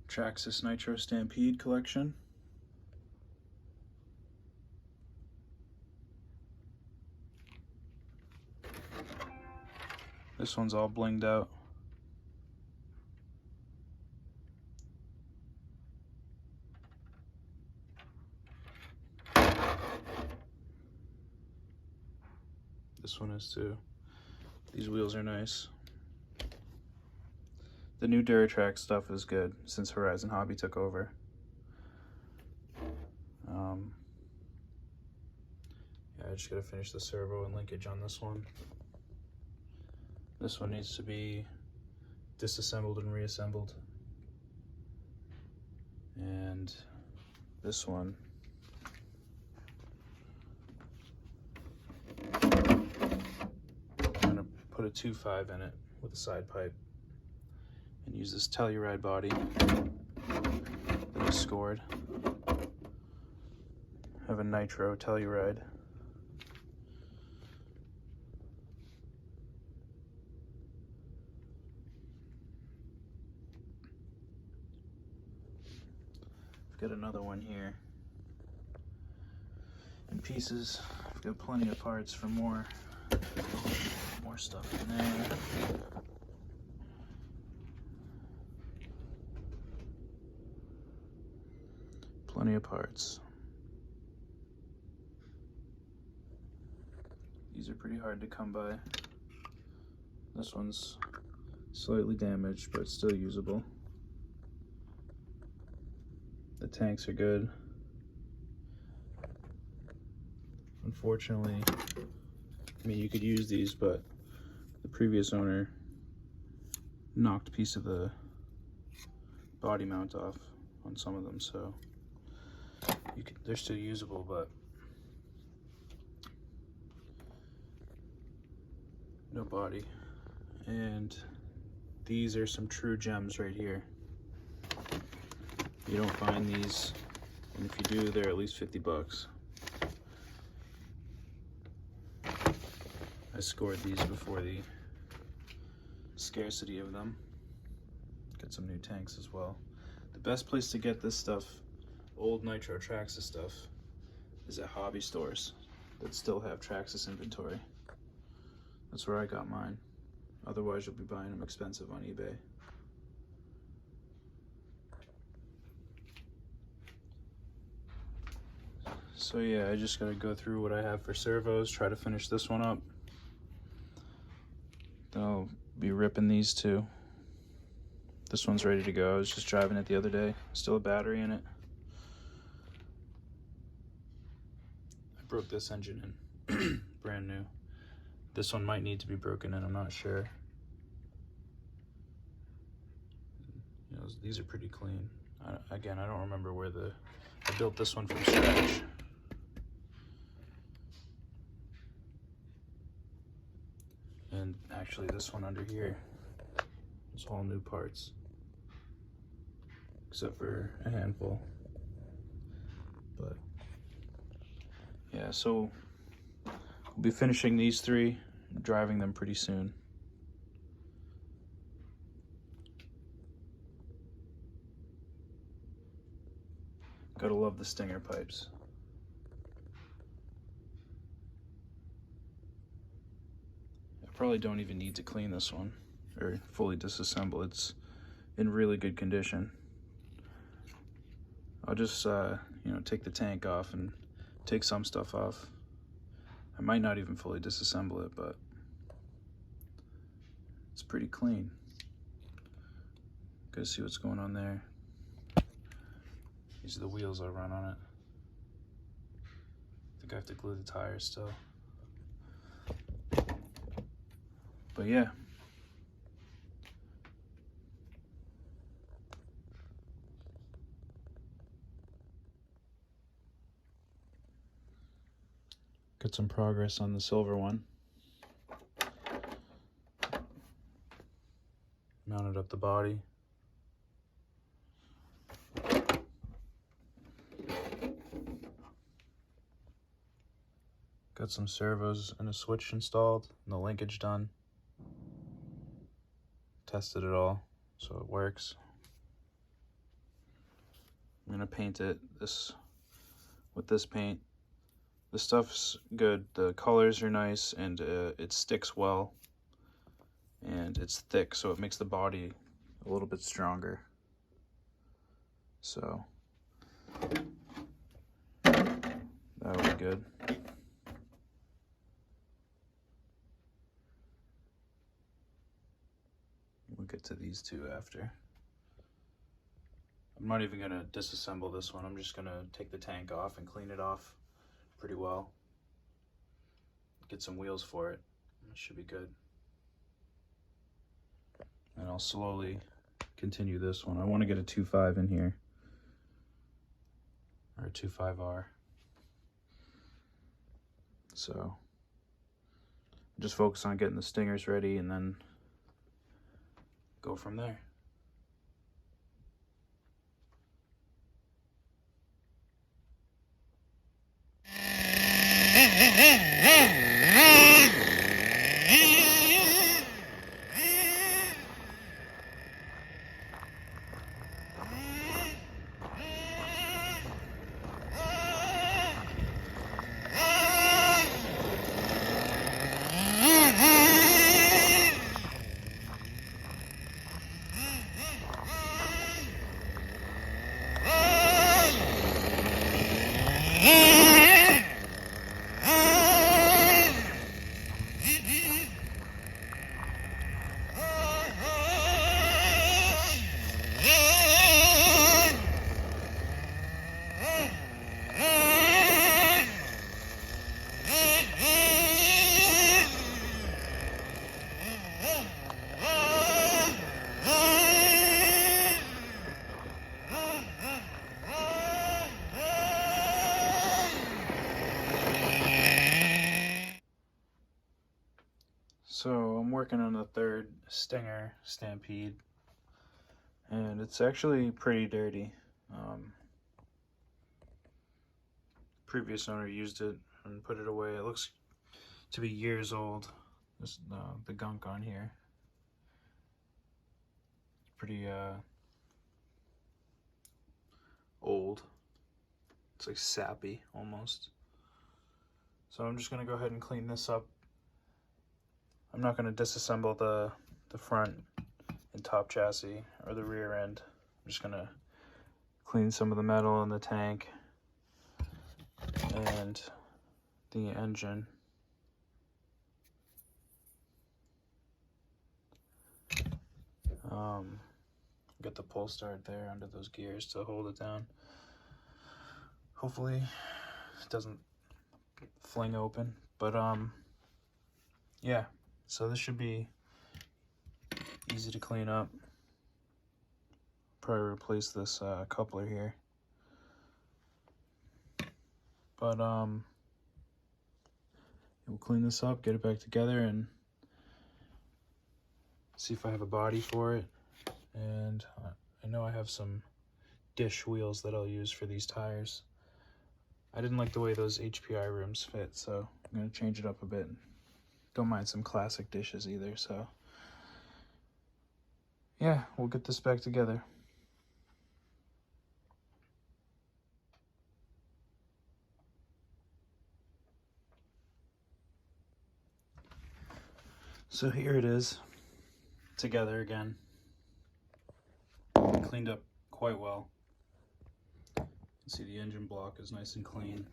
Traxxas Nitro Stampede collection. This one's all blinged out. This one is too. These wheels are nice. The new Traxxas stuff is good since Horizon Hobby took over. Yeah, I just gotta finish the servo and linkage on this one. This one needs to be disassembled and reassembled. And this one, I'm gonna put a 2.5 in it with a side pipe and use this Telluride body that I scored. I have a Nitro Telluride. I've got another one here in pieces. I've got plenty of parts for more stuff in there. Plenty of parts. These are pretty hard to come by. This one's slightly damaged, but still usable. The tanks are good. Unfortunately, I mean, you could use these, but the previous owner knocked a piece of the body mount off on some of them, so they're still usable, but no body. And these are some true gems right here. You don't find these, and if you do, they're at least 50 bucks. I scored these before the scarcity of them. Got some new tanks as well. The best place to get this stuff, old Nitro Traxxas stuff, is at hobby stores that still have Traxxas inventory. That's where I got mine. Otherwise, you'll be buying them expensive on eBay. So yeah, I just gotta go through what I have for servos, try to finish this one up. Then I'll be ripping these two. This one's ready to go. I was just driving it the other day. Still a battery in it. I broke this engine in, brand new. This one might need to be broken in, I'm not sure. You know, these are pretty clean. Again, I don't remember where I built this one from scratch. And actually this one under here is all new parts, except for a handful. But yeah, so we'll be finishing these three, driving them pretty soon. Gotta love the stinger pipes. I probably don't even need to clean this one or fully disassemble. It's in really good condition. I'll just you know, take the tank off and take some stuff off. I might not even fully disassemble it, but it's pretty clean. Gotta see what's going on there. These are the wheels I run on it. I think I have to glue the tires still. But yeah. Got some progress on the silver one. Mounted up the body. Got some servos and a switch installed and the linkage done. Tested it all, so it works. I'm gonna paint it with this paint. The stuff's good, the colors are nice, and it sticks well, and it's thick, so it makes the body a little bit stronger. So that'll be good. We'll get to these two after. I'm not even gonna disassemble this one. I'm just gonna take the tank off and clean it off pretty well. Get some wheels for it. It should be good. And I'll slowly continue this one. I want to get a 2.5 in here, or a 2.5R. So just focus on getting the stingers ready and then go from there. So I'm working on the third Stinger Stampede, and it's actually pretty dirty. Previous owner used it and put it away. It looks to be years old. This the gunk on here. Pretty old. It's like sappy almost. So I'm just gonna go ahead and clean this up. I'm not going to disassemble the front and top chassis or the rear end. I'm just going to clean some of the metal in the tank and the engine. Get the pull start there under those gears to hold it down. Hopefully it doesn't fling open, but yeah. So this should be easy to clean up. Probably replace this coupler here. But we'll clean this up, get it back together, and see if I have a body for it. And I know I have some dish wheels that I'll use for these tires. I didn't like the way those HPI rims fit, so I'm going to change it up a bit. Don't mind some classic dishes either, so yeah, we'll get this back together. So here it is, together again. Cleaned up quite well. You can see the engine block is nice and clean.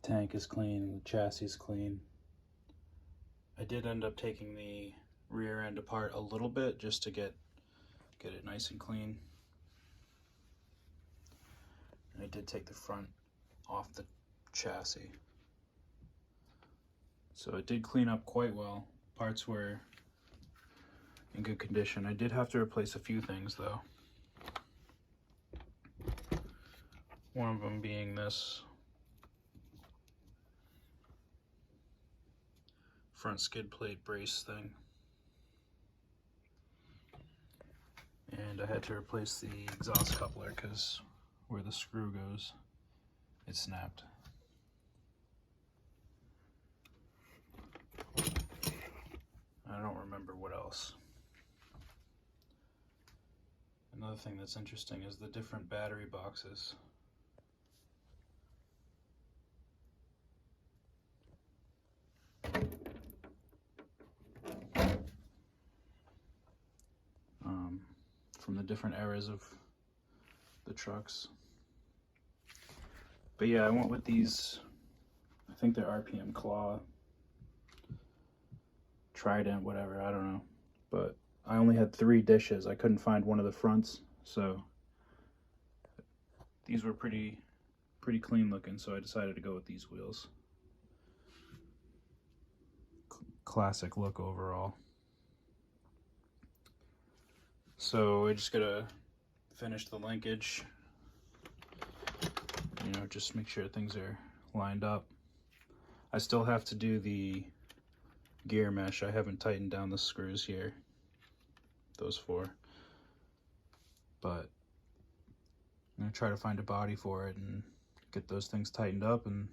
Tank is clean, the chassis is clean. I did end up taking the rear end apart a little bit just to get it nice and clean. And I did take the front off the chassis. So it did clean up quite well. Parts were in good condition. I did have to replace a few things though. One of them being this front skid plate brace thing. And I had to replace the exhaust coupler because where the screw goes, it snapped. I don't remember what else. Another thing that's interesting is the different battery boxes. From the different eras of the trucks. But yeah, I went with these, I think they're RPM Claw, Trident, whatever, I don't know. But I only had 3 dishes. I couldn't find one of the fronts, so these were pretty clean looking, so I decided to go with these wheels. Classic look overall. So I just gotta finish the linkage, you know, just make sure things are lined up. I still have to do the gear mesh. I haven't tightened down the screws here, those 4, but I'm gonna try to find a body for it and get those things tightened up, and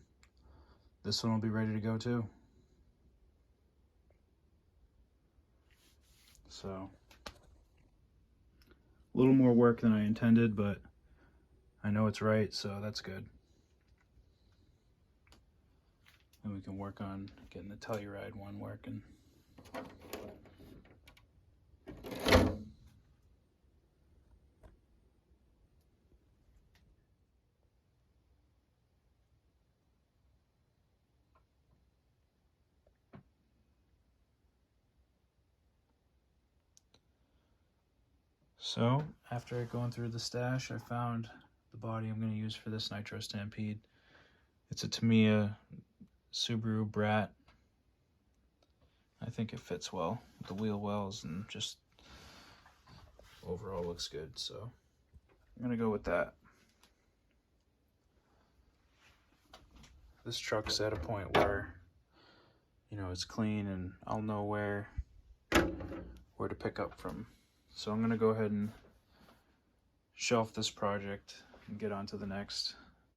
this one will be ready to go too. So a little more work than I intended, but I know it's right, so that's good. And we can work on getting the Telluride one working. So after going through the stash, I found the body I'm going to use for this Nitro Stampede. It's a Tamiya Subaru Brat. I think it fits well with the wheel wells and just overall looks good. So I'm going to go with that. This truck's at a point where, you know, it's clean and I'll know where to pick up from. So I'm going to go ahead and shelf this project and get on to the next.